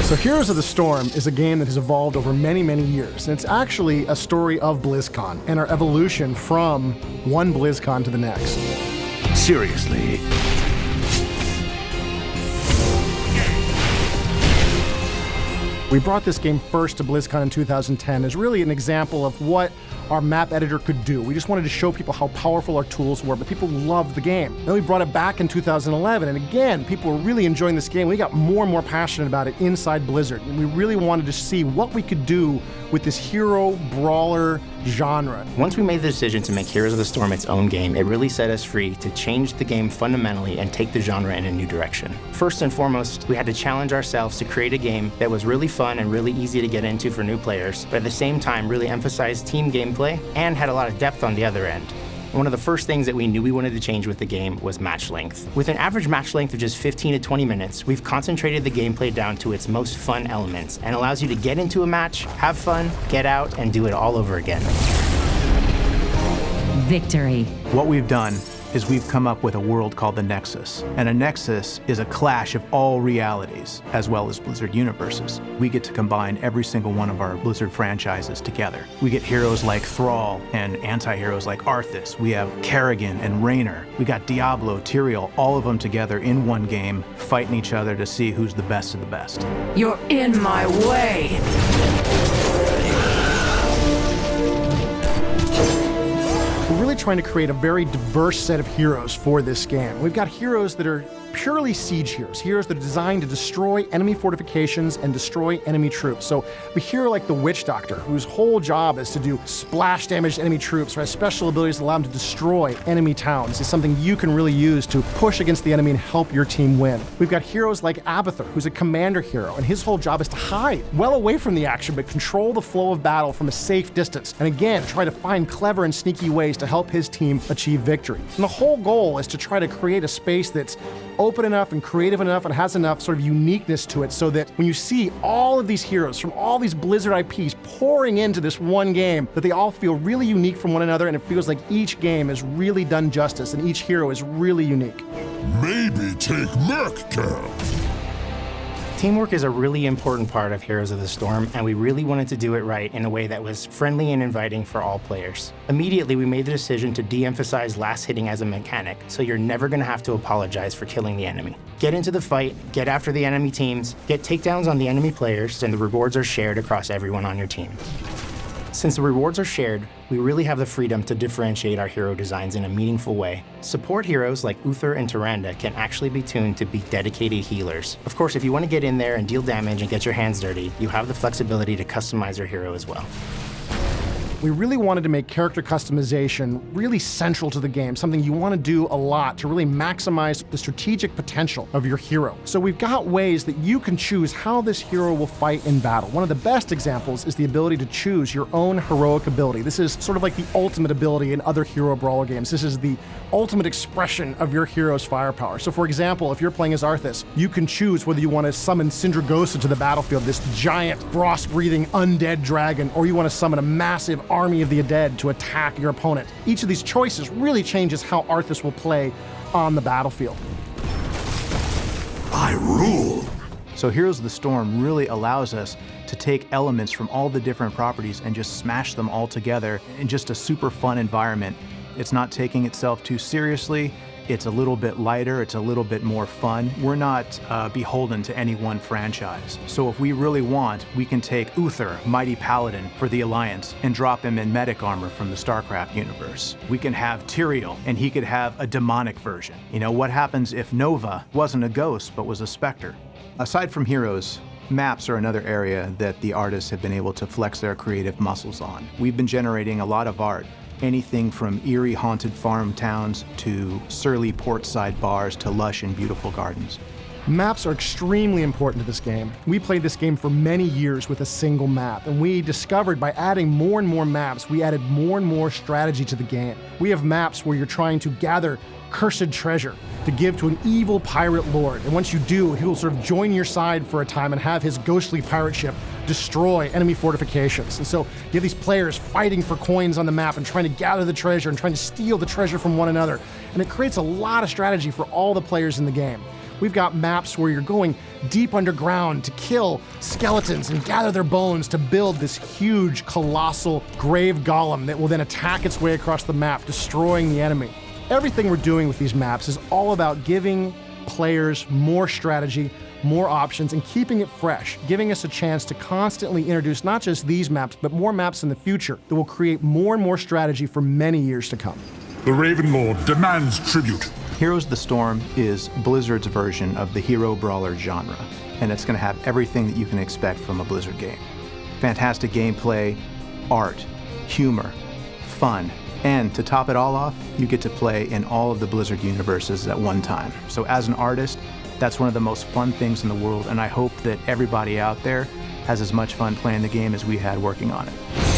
So Heroes of the Storm is a game that has evolved over many, many years, and it's actually a story of BlizzCon and our evolution from one BlizzCon to the next. Seriously. We brought this game first to BlizzCon in 2010 as really an example of what our map editor could do. We just wanted to show people how powerful our tools were, but people loved the game. Then we brought it back in 2011, and again, people were really enjoying this game. We got more and more passionate about it inside Blizzard, and we really wanted to see what we could do with this hero brawler genre. Once we made the decision to make Heroes of the Storm its own game, it really set us free to change the game fundamentally and take the genre in a new direction. First and foremost, we had to challenge ourselves to create a game that was really fun and really easy to get into for new players, but at the same time really emphasized team gameplay and had a lot of depth on the other end. One of the first things that we knew we wanted to change with the game was match length. With an average match length of just 15 to 20 minutes, we've concentrated the gameplay down to its most fun elements and allows you to get into a match, have fun, get out, and do it all over again. Victory. What we've done is we've come up with a world called the Nexus. And a Nexus is a clash of all realities, as well as Blizzard universes. We get to combine every single one of our Blizzard franchises together. We get heroes like Thrall and anti-heroes like Arthas. We have Kerrigan and Raynor. We got Diablo, Tyrael, all of them together in one game, fighting each other to see who's the best of the best. You're in my way. We're really trying to create a very diverse set of heroes for this game. We've got heroes that are purely siege heroes that are designed to destroy enemy fortifications and destroy enemy troops. So a hero like the Witch Doctor, whose whole job is to do splash damage to enemy troops, or has special abilities that allow him to destroy enemy towns, is something you can really use to push against the enemy and help your team win. We've got heroes like Abathur, who's a commander hero, and his whole job is to hide well away from the action, but control the flow of battle from a safe distance, and again, try to find clever and sneaky ways to help his team achieve victory. And the whole goal is to try to create a space that's open enough and creative enough and has enough sort of uniqueness to it so that when you see all of these heroes from all these Blizzard IPs pouring into this one game, that they all feel really unique from one another, and it feels like each game is really done justice and each hero is really unique. Maybe take Merc Camp. Teamwork is a really important part of Heroes of the Storm, and we really wanted to do it right in a way that was friendly and inviting for all players. Immediately, we made the decision to de-emphasize last hitting as a mechanic, so you're never going to have to apologize for killing the enemy. Get into the fight, get after the enemy teams, get takedowns on the enemy players, and the rewards are shared across everyone on your team. Since the rewards are shared, we really have the freedom to differentiate our hero designs in a meaningful way. Support heroes like Uther and Tyrande can actually be tuned to be dedicated healers. Of course, if you want to get in there and deal damage and get your hands dirty, you have the flexibility to customize your hero as well. We really wanted to make character customization really central to the game, something you want to do a lot to really maximize the strategic potential of your hero. So we've got ways that you can choose how this hero will fight in battle. One of the best examples is the ability to choose your own heroic ability. This is sort of like the ultimate ability in other hero brawler games. This is the ultimate expression of your hero's firepower. So for example, if you're playing as Arthas, you can choose whether you want to summon Sindragosa to the battlefield, this giant frost-breathing undead dragon, or you want to summon a massive army of the undead to attack your opponent. Each of these choices really changes how Arthas will play on the battlefield. I rule. So Heroes of the Storm really allows us to take elements from all the different properties and just smash them all together in just a super fun environment. It's not taking itself too seriously. It's a little bit lighter, it's a little bit more fun. We're not beholden to any one franchise. So if we really want, we can take Uther, Mighty Paladin for the Alliance, and drop him in medic armor from the StarCraft universe. We can have Tyrael, and he could have a demonic version. You know, what happens if Nova wasn't a ghost, but was a specter? Aside from heroes, maps are another area that the artists have been able to flex their creative muscles on. We've been generating a lot of art. Anything from eerie haunted farm towns to surly portside bars to lush and beautiful gardens. Maps are extremely important to this game. We played this game for many years with a single map, and we discovered by adding more and more maps, we added more and more strategy to the game. We have maps where you're trying to gather cursed treasure to give to an evil pirate lord, and once you do, he will sort of join your side for a time and have his ghostly pirate ship destroy enemy fortifications. And so you have these players fighting for coins on the map and trying to gather the treasure and trying to steal the treasure from one another, and it creates a lot of strategy for all the players in the game. We've got maps where you're going deep underground to kill skeletons and gather their bones to build this huge, colossal grave golem that will then attack its way across the map, destroying the enemy. Everything we're doing with these maps is all about giving players more strategy, more options, and keeping it fresh, giving us a chance to constantly introduce not just these maps, but more maps in the future that will create more and more strategy for many years to come. The Raven Lord demands tribute. Heroes of the Storm is Blizzard's version of the hero brawler genre, and it's going to have everything that you can expect from a Blizzard game. Fantastic gameplay, art, humor, fun, and to top it all off, you get to play in all of the Blizzard universes at one time. So as an artist, that's one of the most fun things in the world, and I hope that everybody out there has as much fun playing the game as we had working on it.